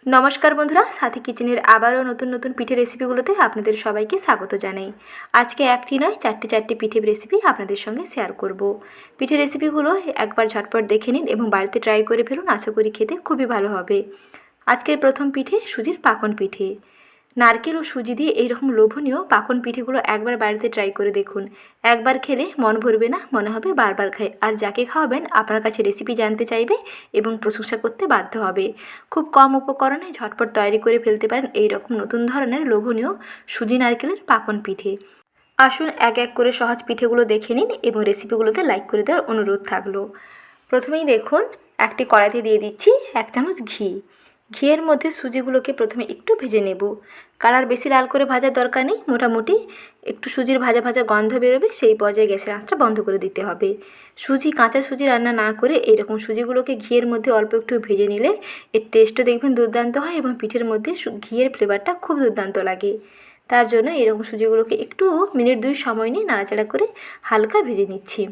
নমস্কার বন্ধুরা, সাথী কিচেনের আবারও নতুন নতুন পিঠে রেসিপিগুলোতে আপনাদের সবাইকে স্বাগত জানাই। আজকে একটি নয় চারটি পিঠে রেসিপি আপনাদের সঙ্গে শেয়ার করব। পিঠে রেসিপিগুলো একবার ঝটপট দেখে নিন এবং বাড়িতে ট্রাই করে ফেলুন, আশা করি খেতে খুবই ভালো হবে। আজকের প্রথম পিঠে সুজির পাকন পিঠে। নারকেল ও সুজি দিয়ে এইরকম লোভনীয় পাকন পিঠেগুলো একবার বাড়িতে ট্রাই করে দেখুন। একবার খেলে মন ভরবে না, মনে হবে বারবার খাই। আর যাকে খাওয়াবেন আপনার কাছে রেসিপি জানতে চাইবে এবং প্রশংসা করতে বাধ্য হবে। খুব কম উপকরণে ঝটপট তৈরি করে ফেলতে পারেন এইরকম নতুন ধরনের লোভনীয় সুজি নারকেলের পাকন পিঠে। আসুন এক এক করে সহজ পিঠেগুলো দেখে নিন এবং রেসিপিগুলোতে লাইক করে দেওয়ার অনুরোধ থাকলো। প্রথমেই দেখুন, একটি কড়াইতে দিয়ে দিচ্ছি 1 চামচ ঘি। ঘিয়ের মধ্যে সুজিগুলোকে প্রথমে একটু ভেজে নেব। কালার বেশি লাল করে ভাজার দরকার নেই, মোটামুটি একটু সুজির ভাজা ভাজা গন্ধ বেরোবে, সেই পর্যায়ে গ্যাসের আঁচটা বন্ধ করে দিতে হবে। কাঁচা সুজি রান্না না করে এইরকম সুজিগুলোকে ঘিয়ের মধ্যে অল্প একটু ভেজে নিলে এর টেস্টও দেখবেন দুর্দান্ত হয় এবং পিঠের মধ্যে ঘিয়ের ফ্লেভারটা খুব দুর্দান্ত লাগে। তার জন্য এরকম সুজিগুলোকে একটু মিনিট 2 সময় নিয়ে নাড়াচাড়া করে হালকা ভেজে নিচ্ছি।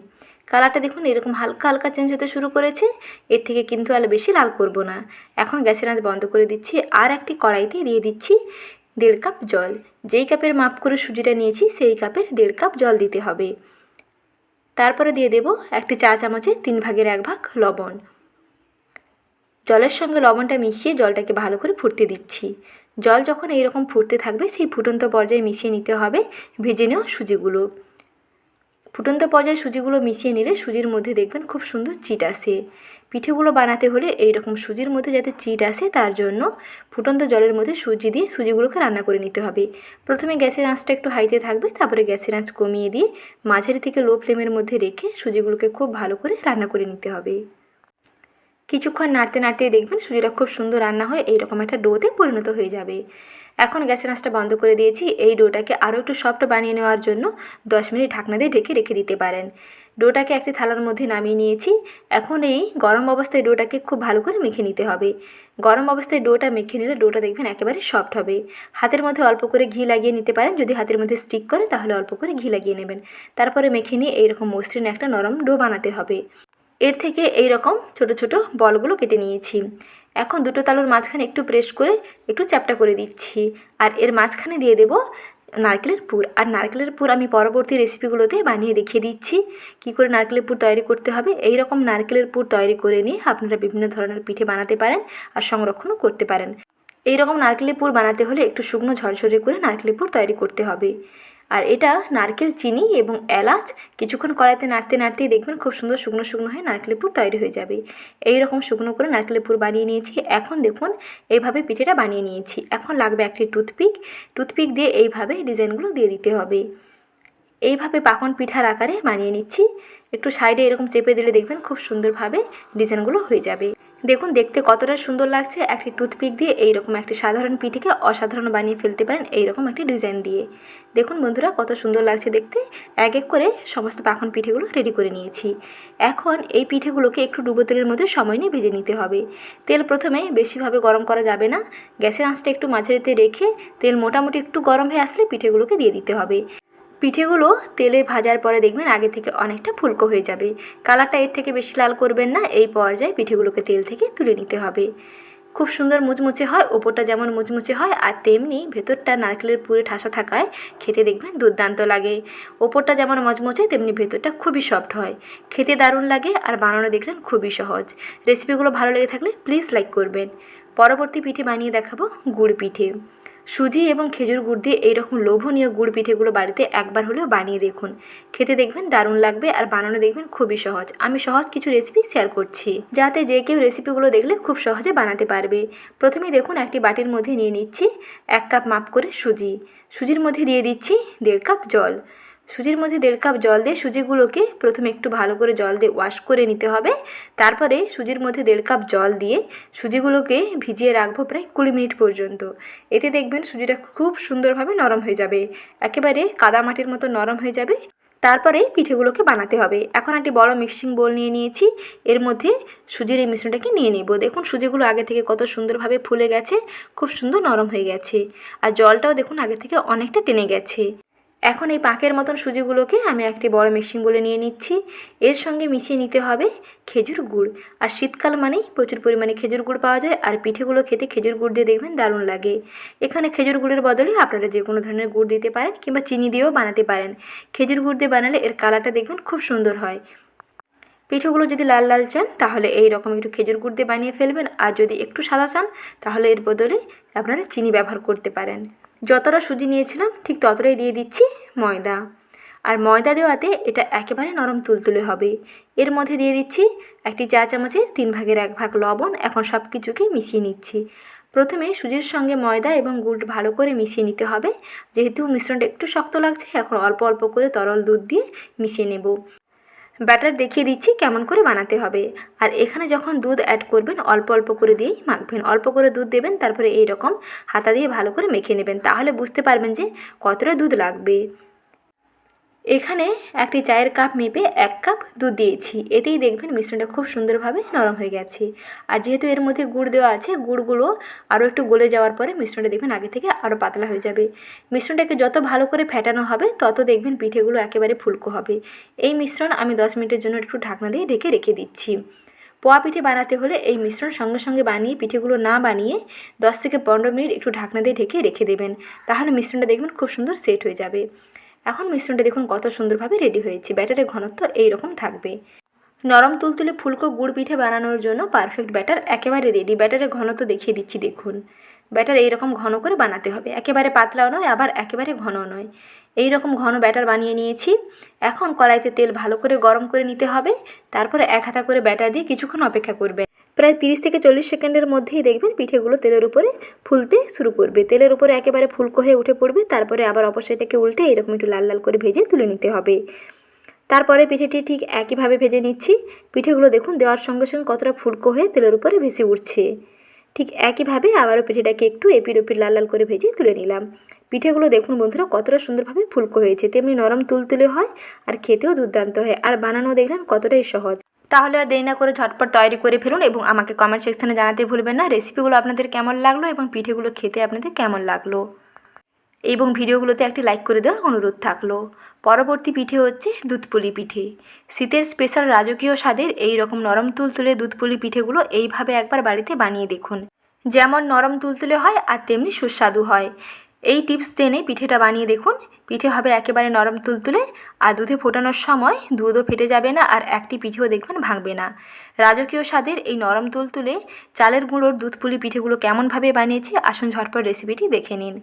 কালারটা দেখুন এরকম হালকা হালকা চেঞ্জ হতে শুরু করেছে, এর থেকে কিন্তু আর বেশি লাল করব না। এখন গ্যাসের আঁচ বন্ধ করে দিচ্ছি। আর একটি কড়াইতে দিয়ে দিচ্ছি 1.5 কাপ জল। যেই কাপের মাপ করে সুজিটা নিয়েছি সেই কাপের 1.5 কাপ জল দিতে হবে। তারপরে দিয়ে দেব একটি চা চামচের 3 ভাগের 1 ভাগ লবণ। জলের সঙ্গে লবণটা মিশিয়ে জলটাকে ভালো করে ফুটতে দিচ্ছি। জল যখন এইরকম ফুটতে থাকবে সেই ফুটন্ত পর্যায়ে মিশিয়ে নিতে হবে ভেজে নেওয়া সুজিগুলো। ফুটন্ত পর্যায়ে সুজিগুলো মিশিয়ে নিলে সুজির মধ্যে দেখবেন খুব সুন্দর চিট আসে। পিঠেগুলো বানাতে হলে এইরকম সুজির মধ্যে যাতে চিট আসে তার জন্য ফুটন্ত জলের মধ্যে সুজি দিয়ে সুজিগুলোকে রান্না করে নিতে হবে। প্রথমে গ্যাসের আঁচটা একটু হাইতে থাকবে, তারপরে গ্যাসের আঁচ কমিয়ে দিয়ে মাঝারি থেকে লো ফ্লেমের মধ্যে রেখে সুজিগুলোকে খুব ভালো করে রান্না করে নিতে হবে। কিছুক্ষণ নাড়তে নাড়তেই দেখবেন সুজিটা খুব সুন্দর রান্না হয়ে এইরকম একটা ডোতে পরিণত হয়ে যাবে। এখন গ্যাসের আঁচটা বন্ধ করে দিয়েছি। এই ডোটাকে আরও একটু সফট বানিয়ে নেওয়ার জন্য 10 মিনিট ঢাকনা দিয়ে ঢেকে রেখে দিতে পারেন। ডোটাকে একটি থালার মধ্যে নামিয়ে নিয়েছি। এখন এই গরম অবস্থায় ডোটাকে খুব ভালো করে মেখে নিতে হবে। গরম অবস্থায় ডোটা মেখে নিলে ডোটা দেখবেন একেবারে সফট হবে। হাতের মধ্যে অল্প করে ঘি লাগিয়ে নিতে পারেন, যদি হাতের মধ্যে স্টিক করে তাহলে অল্প করে ঘি লাগিয়ে নেবেন। তারপরে মেখে নিয়ে এইরকম মসৃণ একটা নরম ডো বানাতে হবে। এর থেকে এই রকম ছোট ছোট বলগুলো কেটে নিয়েছি। এখন দুটো তালুর মাঝখানে একটু প্রেস করে একটু চ্যাপ্টা করে দিচ্ছি। আর এর মাঝখানে দিয়ে দেব নারকেলের পুর। আর নারকেলের পুর আমি পরবর্তী রেসিপিগুলোতে বানিয়ে দেখিয়ে দিচ্ছি কী করে নারকেলের পুর তৈরি করতে হবে। এই রকম নারকেলের পুর তৈরি করে নিয়ে আপনারা বিভিন্ন ধরনের পিঠে বানাতে পারেন আর সংরক্ষণও করতে পারেন। এই রকম নারকেলের পুর বানাতে হলে একটু শুকনো ঝরঝরে করে নারকেলের পুর তৈরি করতে হবে। আর এটা নারকেল, চিনি এবং এলাচ কিছুক্ষণ কড়াইতে নাড়তে নাড়তেই দেখবেন খুব সুন্দর শুকনো শুকনো হয়ে নারকেলের পুর তৈরি হয়ে যাবে। এই রকম শুকনো করে নারকেলের পুর বানিয়ে নিয়েছি। এখন দেখুন এইভাবে পিঠেটা বানিয়ে নিয়েছি। এখন লাগবে একটি টুথপিক দিয়ে এইভাবে ডিজাইনগুলো দিয়ে দিতে হবে। এইভাবে পাকন পিঠার আকারে বানিয়ে নিচ্ছি। একটু সাইডে এরকম চেপে দিলে দেখবেন খুব সুন্দরভাবে ডিজাইনগুলো হয়ে যাবে। দেখুন দেখতে কতটা সুন্দর লাগছে। একটি টুথপিক দিয়ে এইরকম একটি সাধারণ পিঠেকে অসাধারণ বানিয়ে ফেলতে পারেন এইরকম একটি ডিজাইন দিয়ে। দেখুন বন্ধুরা কত সুন্দর লাগছে দেখতে। এক এক করে সমস্ত পাকন পিঠেগুলো রেডি করে নিয়েছি। এখন এই পিঠেগুলোকে একটু ডুবো তেলের মধ্যে সময় নিয়ে ভেজে নিতে হবে। তেল প্রথমে বেশিভাবে গরম করা যাবে না। গ্যাসের আঁচটা একটু মাঝারিতে রেখে তেল মোটামুটি একটু গরম হয়ে আসলে পিঠেগুলোকে দিয়ে দিতে হবে। পিঠেগুলো তেলে ভাজার পরে দেখবেন আগে থেকে অনেকটা ফুলকো হয়ে যাবে। কালারটা এর থেকে বেশি লাল করবেন না। এই পর্যায়ে পিঠেগুলোকে তেল থেকে তুলে নিতে হবে। খুব সুন্দর মুচমুচে হয়, ওপরটা যেমন মুচমুচে হয় আর তেমনি ভেতরটা নারকেলের পুরে ঠাসা থাকায় খেতে দেখবেন দুর্দান্ত লাগে। ওপরটা যেমন মচমচে তেমনি ভেতরটা খুবই সফট হয়, খেতে দারুণ লাগে আর বানানো দেখলেন খুবই সহজ। রেসিপিগুলো ভালো লেগে থাকলে প্লিজ লাইক করবেন। পরবর্তী পিঠে বানিয়ে দেখাবো গুড় পিঠে। সুজি এবং খেজুর গুড় দিয়ে এইরকম লোভনীয় গুড় পিঠেগুলো বাড়িতে একবার হলেও বানিয়ে দেখুন। খেতে দেখবেন দারুণ লাগবে আর বানানো দেখবেন খুবই সহজ। আমি সহজ কিছু রেসিপি শেয়ার করছি যাতে যে কেউ রেসিপিগুলো দেখলে খুব সহজে বানাতে পারবে। প্রথমেই দেখুন একটি বাটির মধ্যে নিয়ে নিচ্ছি 1 কাপ মাপ করে সুজির মধ্যে দিয়ে দিচ্ছি 1.5 কাপ জল। সুজির মধ্যে 1.5 কাপ জল দিয়ে সুজিগুলোকে প্রথমে একটু ভালো করে জল দিয়ে ওয়াশ করে নিতে হবে। তারপরে সুজির মধ্যে 1.5 কাপ জল দিয়ে সুজিগুলোকে ভিজিয়ে রাখবো প্রায় 20 মিনিট পর্যন্ত। এতে দেখবেন সুজিটা খুব সুন্দরভাবে নরম হয়ে যাবে, একেবারে কাদামাটির মতো নরম হয়ে যাবে। তারপরে পিঠেগুলোকে বানাতে হবে। এখন একটি বড় মিক্সিং বোল নিয়ে নিয়েছি। এর মধ্যে সুজির এই মিশ্রণটাকে নিয়ে নেব। দেখুন সুজিগুলো আগে থেকে কত সুন্দরভাবে ফুলে গেছে, খুব সুন্দর নরম হয়ে গেছে আর জলটাও দেখুন আগে থেকে অনেকটা টেনে গেছে। এখন এই পাকের মতন সুজিগুলোকে আমি একটি বড় মিক্সিং বলে নিয়ে নিচ্ছি। এর সঙ্গে মিশিয়ে নিতে হবে খেজুর গুড়। আর শীতকাল মানেই প্রচুর পরিমাণে খেজুর গুড় পাওয়া যায়, আর পিঠেগুলো খেতে খেজুর গুড় দিয়ে দেখবেন দারুণ লাগে। এখানে খেজুর গুড়ের বদলে আপনারা যে কোনো ধরনের গুড় দিতে পারেন, কিংবা চিনি দিয়েও বানাতে পারেন। খেজুর গুড় দিয়ে বানালে এর কালারটা দেখবেন খুব সুন্দর হয়। পিঠেগুলো যদি লাল লাল চান তাহলে এই রকম একটু খেজুর গুড় দিয়ে বানিয়ে ফেলবেন, আর যদি একটু সাদা চান তাহলে এর বদলে আপনারা চিনি ব্যবহার করতে পারেন। যতটা সুজি নিয়েছিলাম ঠিক ততটাই দিয়ে দিচ্ছি ময়দা। আর ময়দা দেওয়াতে এটা একেবারে নরম তুলতুলে হবে। এর মধ্যে দিয়ে দিচ্ছি একটি চা চামচের 3/1 লবণ। এখন সব কিছুকে মিশিয়ে নিচ্ছি। প্রথমে সুজির সঙ্গে ময়দা এবং গুড় ভালো করে মিশিয়ে নিতে হবে। যেহেতু মিশ্রণটা একটু শক্ত লাগছে, এখন অল্প অল্প করে তরল দুধ দিয়ে মিশিয়ে নেব। ব্যাটার দেখিয়ে দিচ্ছি কেমন করে বানাতে হবে। আর এখানে যখন দুধ অ্যাড করবেন অল্প অল্প করে দিয়েই মাখবেন। অল্প করে দুধ দেবেন, তারপরে এই রকম হাতা দিয়ে ভালো করে মেখে নেবেন। তাহলে বুঝতে পারবেন যে কতটা দুধ লাগবে। এখানে একটি চায়ের কাপ মেপে 1 কাপ দুধ দিয়েছি। এতেই দেখবেন মিশ্রণটা খুব সুন্দরভাবে নরম হয়ে গেছে। আর যেহেতু এর মধ্যে গুড় দেওয়া আছে, গুড়গুলো আরও একটু গলে যাওয়ার পরে মিশ্রণটা দেখবেন আগে থেকে আরও পাতলা হয়ে যাবে। মিশ্রণটাকে যত ভালো করে ফেটানো হবে তত দেখবেন পিঠেগুলো একেবারে ফুলকো হবে। এই মিশ্রণ আমি 10 মিনিটের জন্য একটু ঢাকনা দিয়ে ঢেকে রেখে দিচ্ছি। পোয়া পিঠে বানাতে হলে এই মিশ্রণ সঙ্গে সঙ্গে বানিয়ে পিঠেগুলো না বানিয়ে 10 থেকে 15 মিনিট একটু ঢাকনা দিয়ে ঢেকে রেখে দেবেন। তাহলে মিশ্রণটা দেখবেন খুব সুন্দর সেট হয়ে যাবে। এখন মিশ্রণটা দেখুন কত সুন্দরভাবে রেডি হয়েছে। ব্যাটারের ঘনত্ব এই রকম থাকবে। নরম তুলতুলে ফুলকো গুড় পিঠে বানানোর জন্য পারফেক্ট ব্যাটার একেবারে রেডি। ব্যাটারের ঘনত্ব দেখিয়ে দিচ্ছি দেখুন। ব্যাটার এই রকম ঘন করে বানাতে হবে। একেবারে পাতলাও নয়, আবার একেবারে ঘনও নয়। এই রকম ঘন ব্যাটার বানিয়ে নিয়েছি। এখন কড়াইতে তেল ভালো করে গরম করে নিতে হবে। তারপরে 1 হাতা করে ব্যাটার দিয়ে কিছুক্ষণ অপেক্ষা করবেন। প্রায় 30 থেকে 40 সেকেন্ডের মধ্যেই দেখবেন পিঠেগুলো তেলের উপরে ফুলতে শুরু করবে। তেলের উপরে একেবারে ফুলকো হয়ে উঠে পড়বে। তারপরে আবার অপর সাইডটাকে উল্টে এরকম একটু লাল লাল করে ভেজে তুলে নিতে হবে। তারপরে পিঠেটি ঠিক একইভাবে ভেজে নিচ্ছি। পিঠেগুলো দেখুন দেওয়ার সঙ্গে সঙ্গে কতটা ফুলকো হয়ে তেলের উপরে ভেসে উঠছে। ঠিক একইভাবে আবারও পিঠেটাকে একটু এপির ওপির লাল লাল করে ভেজে তুলে নিলাম। পিঠেগুলো দেখুন বন্ধুরা কতটা সুন্দরভাবে ফুলকো হয়েছে, তেমনি নরম তুলতুলে হয়, আর খেতেও দুর্দান্ত হয়। আর বানানো দেখলেন কতটাই সহজ। তাহলে আর দেরি না করে ঝটপট তৈরি করে ফেলুন এবং আমাকে কমেন্ট সেকশনে জানাতে ভুলবেন না রেসিপিগুলো আপনাদের কেমন লাগলো এবং পিঠেগুলো খেতে আপনাদের কেমন লাগলো। এবং ভিডিওগুলোতে একটি লাইক করে দেওয়ার অনুরোধ থাকলো। পরবর্তী পিঠে হচ্ছে দুধপুলি পিঠে। শীতের স্পেশাল রাজকীয় স্বাদের এই রকম নরম তুলতুলে দুধপুলি পিঠেগুলো এইভাবে একবার বাড়িতে বানিয়ে দেখুন। যেমন নরম তুলতুলে হয় আর তেমনি সুস্বাদু হয়। এই টিপস জেনে পিঠেটা বানিয়ে দেখুন। পিঠে হবে একেবারে নরম তুলতুলে, আর দুধে ফোটানোর সময় দুধও ফেটে যাবে না, আর একটি পিঠেও দেখবেন ভাঙবে না। রাজকীয় স্বাদের এই নরম তুলতুলে চালের গুঁড়োর দুধপুলি পিঠেগুলো কেমনভাবে বানিয়েছি আসুন ঝটপট রেসিপিটি দেখে নিন।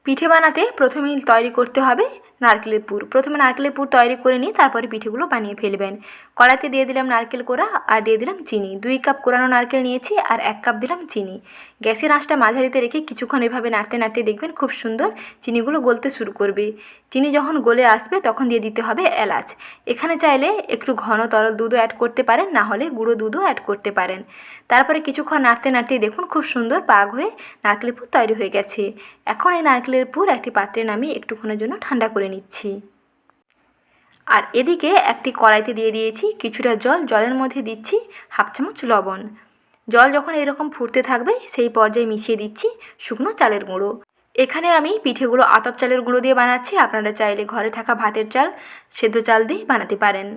পিঠে বানাতে প্রথমেই তৈরি করতে হবে নারকেলের পুর। প্রথমে নারকেলের পুর তৈরি করে নিয়ে তারপরে পিঠেগুলো বানিয়ে ফেলবেন। কড়াইতে দিয়ে দিলাম নারকেল কোড়া আর দিয়ে দিলাম চিনি। 2 কাপ কোরানো নারকেল নিয়েছি আর 1 কাপ দিলাম চিনি। গ্যাসের আঁচটা মাঝারিতে রেখে কিছুক্ষণ এভাবে নাড়তে নাড়তে দেখবেন খুব সুন্দর চিনিগুলো গলতে শুরু করবে। চিনি যখন গলে আসবে তখন দিয়ে দিতে হবে এলাচ। এখানে চাইলে একটু ঘন তরল দুধও অ্যাড করতে পারেন, না হলে গুঁড়ো দুধও অ্যাড করতে পারেন। তারপরে কিছুক্ষণ নাড়তে নাড়তেই দেখুন খুব সুন্দর পাক হয়ে নারকেলের পুর তৈরি হয়ে গেছে। এখন এই নারকেলের পুর একটি পাত্রে নামিয়ে একটুক্ষণের জন্য ঠান্ডা করে নিচ্ছি। আর এদিকে একটি কড়াইতে দিয়ে দিয়েছি কিছুটা জল। জলের মধ্যে দিচ্ছি 1/2 চামচ লবণ। জল যখন এরকম ফুটতে থাকবে সেই পর্যায়ে মিশিয়ে দিচ্ছি শুকনো চালের গুঁড়ো। এখানে আমি পিঠেগুলো আতপ চালের গুঁড়ো দিয়ে বানাচ্ছি। আপনারা চাইলে ঘরে থাকা ভাতের চাল, সেদ্ধ চাল দিয়ে বানাতে পারেন।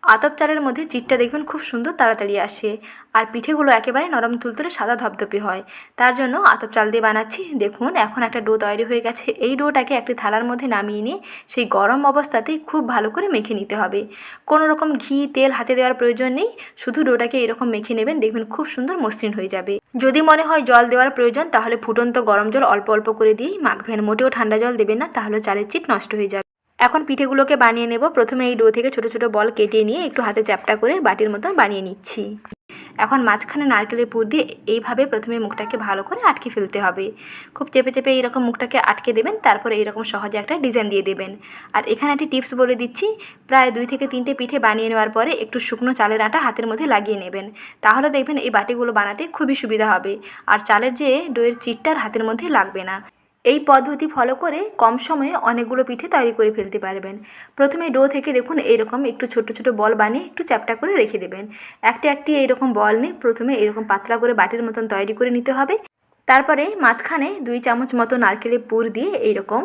আতপ চালের মধ্যে চিটটা দেখবেন খুব সুন্দর তাড়াতাড়ি আসে, আর পিঠেগুলো একেবারে নরম তুলতুলে সাদা ধপধপে হয়। তার জন্য আতপ চাল দিয়ে বানাচ্ছি। দেখুন এখন একটা ডো তৈরি হয়ে গেছে। এই ডোটাকে একটি থালার মধ্যে নামিয়ে নিয়ে সেই গরম অবস্থাতেই খুব ভালো করে মেখে নিতে হবে। কোনো রকম ঘি তেল হাতে দেওয়ার প্রয়োজন নেই, শুধু ডোটাকে এরকম মেখে নেবেন, দেখবেন খুব সুন্দর মসৃণ হয়ে যাবে। যদি মনে হয় জল দেওয়ার প্রয়োজন তাহলে ফুটন্ত গরম জল অল্প অল্প করে দিয়েই মাখবেন। মোটেও ঠান্ডা জল দেবেন না, তাহলে চালের চিট নষ্ট হয়ে যাবে। এখন পিঠেগুলোকে বানিয়ে নেব। প্রথমে এই ডো থেকে ছোট ছোট বল কেটে নিয়ে একটু হাতে চ্যাপটা করে বাটির মতো বানিয়ে নিচ্ছি। এখন মাঝখানে নারকেলের পুর দিয়ে এইভাবে প্রথমে মুখটাকে ভালো করে আটকে ফেলতে হবে। খুব চেপে চেপে এইরকম মুখটাকে আটকে দেবেন, তারপরে এইরকম সহজে একটা ডিজাইন দিয়ে দেবেন। আর এখানে একটি টিপস বলে দিচ্ছি, প্রায় 2 থেকে 3টে পিঠে বানিয়ে নেওয়ার পরে একটু শুকনো চালের আটা হাতের মধ্যে লাগিয়ে নেবেন। তাহলে দেখবেন এই বাটিগুলো বানাতে খুবই সুবিধা হবে, আর চালের যে ডোয়ের চিটটার হাতের মধ্যে লাগবে না। এই পদ্ধতি ফলো করে কম সময়ে অনেকগুলো পিঠে তৈরি করে ফেলতে পারবেন। প্রথমে ডো থেকে দেখুন এইরকম একটু ছোট ছোট বল বানিয়ে একটু চ্যাপটা করে রেখে দেবেন। একটি একটি এইরকম বল নিয়ে প্রথমে এইরকম পাতলা করে বাটির মতন তৈরি করে নিতে হবে। তারপরে মাঝখানে 2 চামচ মতো নারকেলের পুর দিয়ে এইরকম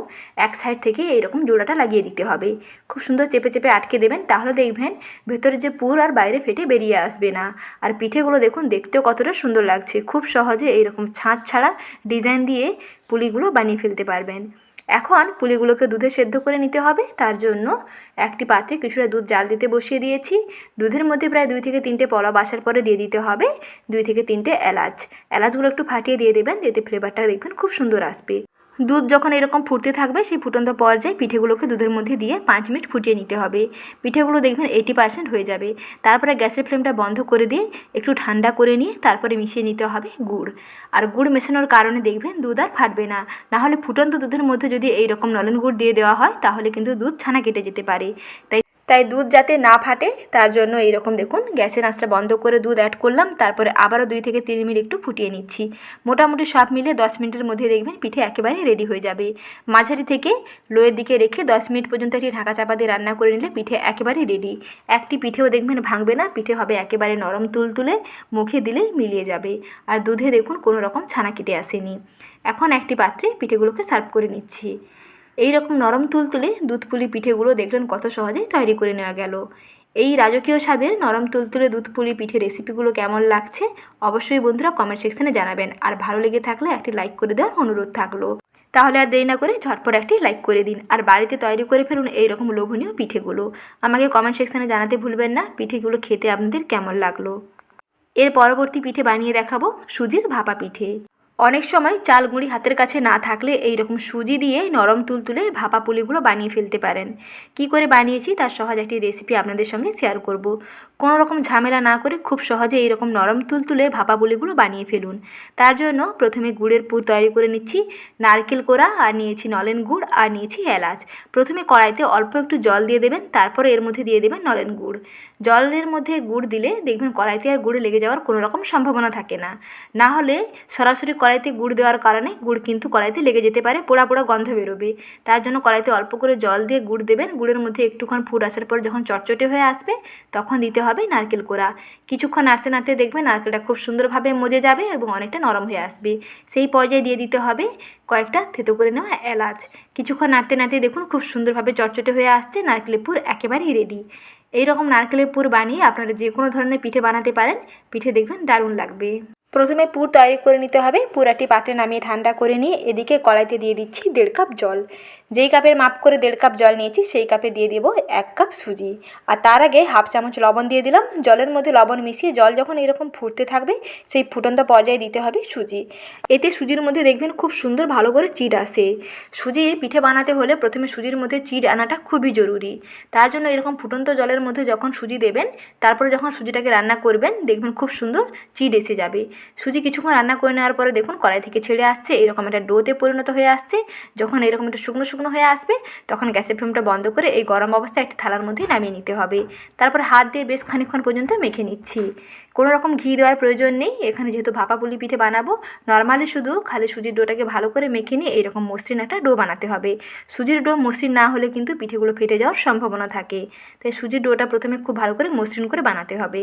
এক সাইড থেকে এইরকম জোড়াটা লাগিয়ে দিতে হবে। খুব সুন্দর চেপে চেপে আটকে দেবেন, তাহলে দেখবেন ভেতরে যে পুর আর বাইরে ফেটে বেরিয়ে আসবে না। আর পিঠেগুলো দেখুন দেখতেও কতটা সুন্দর লাগছে। খুব সহজে এইরকম ছাঁচ ছাড়া ডিজাইন দিয়ে পুলিগুলো বানিয়ে ফেলতে পারবেন। এখন পুলিগুলোকে দুধে সেদ্ধ করে নিতে হবে। তার জন্য একটি পাত্রে কিছুটা দুধ জাল দিতে বসিয়ে দিয়েছি। দুধের মধ্যে প্রায় 2 থেকে 3টে পলব আসার পরে দিয়ে দিতে হবে 2 থেকে 3টে এলাচ। এলাচগুলো একটু ফাটিয়ে দিয়ে দেবেন, এতে ফ্লেভারটা দেখবেন খুব সুন্দর আসবে। দুধ যখন এরকম ফুটতে থাকবে সেই ফুটন্ত পর্যায়ে পিঠেগুলোকে দুধের মধ্যে দিয়ে 5 মিনিট ফুটিয়ে নিতে হবে। পিঠেগুলো দেখবেন 80% হয়ে যাবে। তারপরে গ্যাসের ফ্লেমটা বন্ধ করে দিয়ে একটু ঠান্ডা করে নিয়ে তারপরে মিশিয়ে নিতে হবে গুড়। আর গুড় মেশানোর কারণে দেখবেন দুধ আর ফাটবে না। নাহলে ফুটন্ত দুধের মধ্যে যদি এইরকম নলেন গুড় দিয়ে দেওয়া হয় তাহলে কিন্তু দুধ ছানা কেটে যেতে পারে। তাই দুধ যাতে না ফাটে তার জন্য এইরকম দেখুন গ্যাসের আঁচটা বন্ধ করে দুধ অ্যাড করলাম। তারপরে আবারও 2 থেকে 3 মিনিট একটু ফুটিয়ে নিচ্ছি। মোটামুটি সব মিলে 10 মিনিটের মধ্যে দেখবেন পিঠে একেবারে রেডি হয়ে যাবে। মাঝারি থেকে লোয়ের দিকে রেখে 10 মিনিট পর্যন্ত একটি ঢাকা চাপা দিয়ে রান্না করে নিলে পিঠে একেবারে রেডি। একটি পিঠেও দেখবেন ভাঙবে না, পিঠে হবে একেবারে নরম তুলতুলে, মুখে দিলেই মিলিয়ে যাবে। আর দুধে দেখুন কোনো রকম ছানা কেটে আসেনি। এখন একটি পাত্রে পিঠেগুলোকে সার্ভ করে নিচ্ছি। এই রকম নরম তুলতুলে দুধ পুলি পিঠেগুলো দেখলেন কত সহজেই তৈরি করে নেওয়া গেল। এই রাজকীয় স্বাদের নরম তুলতুলে দুধ পুলি পিঠে রেসিপিগুলো কেমন লাগছে অবশ্যই বন্ধুরা কমেন্ট সেকশনে জানাবেন। আর ভালো লেগে থাকলে একটি লাইক করে দেওয়ার অনুরোধ থাকলো। তাহলে আর দেরি না করে ঝটপট একটি লাইক করে দিন আর বাড়িতে তৈরি করে ফেলুন এইরকম লোভনীয় পিঠেগুলো। আমাকে কমেন্ট সেকশনে জানাতে ভুলবেন না পিঠেগুলো খেতে আপনাদের কেমন লাগলো। এর পরবর্তী পিঠে বানিয়ে দেখাবো সুজির ভাপা পিঠে। অনেক সময় চাল গুঁড়ি হাতের কাছে না থাকলে এইরকম সুজি দিয়ে নরম তুলতুলে ভাপা পুলিগুলো বানিয়ে ফেলতে পারেন। কি করে বানিয়েছি তার সহজ একটি রেসিপি আপনাদের সঙ্গে শেয়ার করব। কোনো রকম ঝামেলা না করে খুব সহজে এইরকম নরম তুলতুলে ভাপা পুলিগুলো বানিয়ে ফেলুন। তার জন্য প্রথমে গুড়ের পুর তৈরি করে নিচ্ছি। নারকেল কোড়া আর নিয়েছি নলেন গুড় আর নিয়েছি এলাচ। প্রথমে কড়াইতে অল্প একটু জল দিয়ে দেবেন, তারপরে এর মধ্যে দিয়ে দেবেন নলেন গুড়। জলের মধ্যে গুড় দিলে দেখবেন কড়াইতে আর গুড়ে লেগে যাওয়ার কোনো রকম সম্ভাবনা থাকে না। না হলে সরাসরি কড়াইতে গুড় দেওয়ার কারণে গুড় কিন্তু কড়াইতে লেগে যেতে পারে, পোড়া পোড়া গন্ধ বেরোবে। তার জন্য কড়াইতে অল্প করে জল দিয়ে গুড় দেবেন। গুড়ের মধ্যে একটুক্ষণ ফুট আসার পর যখন চটচটে হয়ে আসবে তখন দিতে হবে নারকেল কোড়া। কিছুক্ষণ নাড়তে নাড়তে দেখবেন নারকেলটা খুব সুন্দরভাবে মজে যাবে এবং অনেকটা নরম হয়ে আসবে। সেই পর্যায়ে দিয়ে দিতে হবে কয়েকটা থেতো করে নেওয়া এলাচ। কিছুক্ষণ নাড়তে নাড়তে দেখুন খুব সুন্দরভাবে চটচটে হয়ে আসছে। নারকেলের পুর একেবারেই রেডি। এইরকম নারকেলের পুর বানিয়ে আপনারা যে কোনো ধরনের পিঠে বানাতে পারেন, পিঠে দেখবেন দারুণ লাগবে। প্রথমে পুর তৈরি করে নিতে হবে। পুরাটি পাত্রে নামিয়ে ঠান্ডা করে নিয়ে এদিকে কড়াইতে দিয়ে দিচ্ছি 1.5 কাপ জল। যেই কাপের মাপ করে 1.5 কাপ জল নিয়েছি সেই কাপে দিয়ে দেবো 1 কাপ সুজি। আর তার আগে হাফ চামচ লবণ দিয়ে দিলাম। জলের মধ্যে লবণ মিশিয়ে জল যখন এরকম ফুটতে থাকবে সেই ফুটন্ত পর্যায়ে দিতে হবে সুজি। এতে সুজির মধ্যে দেখবেন খুব সুন্দর ভালো করে চিট আসে। সুজির পিঠে বানাতে হলে প্রথমে সুজির মধ্যে চিট আনাটা খুবই জরুরি। তার জন্য এরকম ফুটন্ত জলের মধ্যে যখন সুজি দেবেন তারপরে যখন সুজিটাকে রান্না করবেন দেখবেন খুব সুন্দর চিট এসে যাবে। সুজি কিছুক্ষণ রান্না করে নেওয়ার পরে দেখুন কড়াই থেকে ছেড়ে আসছে, এরকম একটা ডোতে পরিণত হয়ে আসছে। যখন এরকম একটা শুকনো শুকনো হয়ে আসবে তখন গ্যাসের ফ্লেমটা বন্ধ করে এই গরম অবস্থায় একটা থালার মধ্যে নামিয়ে নিতে হবে। তারপর হাত দিয়ে বেশ খানিকক্ষণ পর্যন্ত মেখে নিচ্ছি। কোনো রকম ঘি দেওয়ার প্রয়োজন নেই। এখানে যেহেতু ভাপা পুলি পিঠে বানাবো, নর্মালি শুধু খালি সুজির ডোটাকে ভালো করে মেখে নিয়ে এইরকম মসৃণ একটা ডো বানাতে হবে। সুজির ডো মসৃণ না হলে কিন্তু পিঠেগুলো ফেটে যাওয়ার সম্ভাবনা থাকে। তাই সুজির ডোটা প্রথমে খুব ভালো করে মসৃণ করে বানাতে হবে।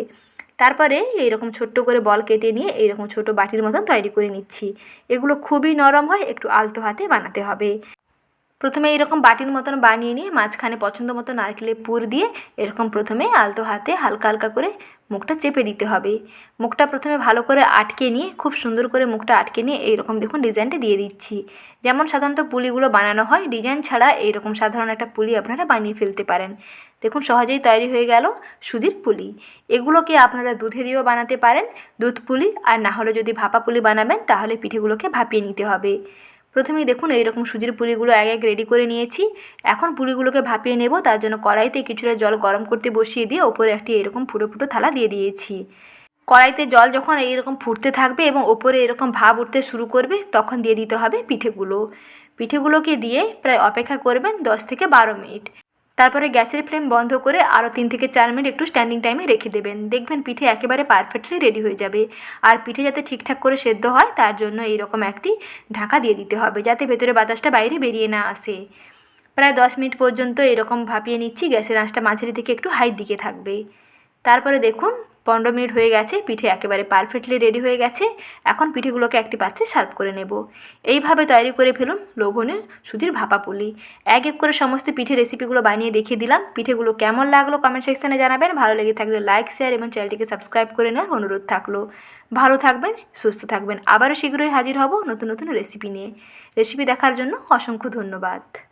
তারপরে এইরকম ছোট্ট করে বল কেটে নিয়ে এইরকম ছোট বাটির মতন তৈরি করে নিচ্ছি। এগুলো খুবই নরম হয়, একটু আলতো হাতে বানাতে হবে। প্রথমে এরকম বাটির মতন বানিয়ে নিয়ে মাঝখানে পছন্দ মতো নারকেলের পুর দিয়ে এরকম প্রথমে আলতো হাতে হালকা হালকা করে মুখটা চেপে দিতে হবে। মুখটা প্রথমে ভালো করে আটকে নিয়ে খুব সুন্দর করে মুখটা আটকে নিয়ে এইরকম দেখুন ডিজাইনটা দিয়ে দিচ্ছি। যেমন সাধারণত পুলিগুলো বানানো হয়, ডিজাইন ছাড়া এইরকম সাধারণ একটা পুলি আপনারা বানিয়ে ফেলতে পারেন। দেখুন সহজেই তৈরি হয়ে গেল সুজির পুলি। এগুলোকে আপনারা দুধে দিয়েও বানাতে পারেন, দুধ পুলি। আর না হলে যদি ভাপা পুলি বানাবেন তাহলে পিঠেগুলোকে ভাপিয়ে নিতে হবে। প্রথমেই দেখুন এইরকম সুজির পুলিগুলো এক এক রেডি করে নিয়েছি। এখন পুলিগুলোকে ভাপিয়ে নেব। তার জন্য কড়াইতে কিছুটা জল গরম করতে বসিয়ে দিয়ে ওপরে একটি এরকম ফুটো ফুটো থালা দিয়ে দিয়েছি। কড়াইতে জল যখন এইরকম ফুটতে থাকবে এবং ওপরে এরকম ভাপ উঠতে শুরু করবে তখন দিয়ে দিতে হবে পিঠেগুলোকে দিয়ে প্রায় অপেক্ষা করবেন 10 থেকে 12 মিনিট। তারপরে গ্যাসের ফ্লেম বন্ধ করে আরও 3 থেকে 4 মিনিট একটু স্ট্যান্ডিং টাইমে রেখে দেবেন। দেখবেন পিঠে একেবারে পারফেক্টলি রেডি হয়ে যাবে। আর পিঠে যাতে ঠিকঠাক করে সেদ্ধ হয় তার জন্য এইরকম একটি ঢাকা দিয়ে দিতে হবে যাতে ভেতরে বাতাসটা বাইরে বেরিয়ে না আসে। প্রায় 10 মিনিট পর্যন্ত এরকম ভাপিয়ে নিচ্ছি। গ্যাসের আঁচটা মাঝারি থেকে একটু হাই দিকে থাকবে। তারপরে দেখুন 15 মিনিট হয়ে গেছে, পিঠে একেবারে পারফেক্টলি রেডি হয়ে গেছে। এখন পিঠেগুলোকে একটি পাত্রে সার্ভ করে নেব। এইভাবে তৈরি করে ফেলুন লোভনীয় সুজির ভাপা পুলি। এক এক করে সমস্ত পিঠে রেসিপিগুলো বানিয়ে দেখিয়ে দিলাম। পিঠেগুলো কেমন লাগলো কমেন্ট সেকশানে জানাবেন। ভালো লেগে থাকলে লাইক, শেয়ার এবং চ্যানেলটিকে সাবস্ক্রাইব করে নেওয়ার অনুরোধ থাকলো। ভালো থাকবেন, সুস্থ থাকবেন। আবারও শীঘ্রই হাজির হব নতুন নতুন রেসিপি নিয়ে। রেসিপি দেখার জন্য অসংখ্য ধন্যবাদ।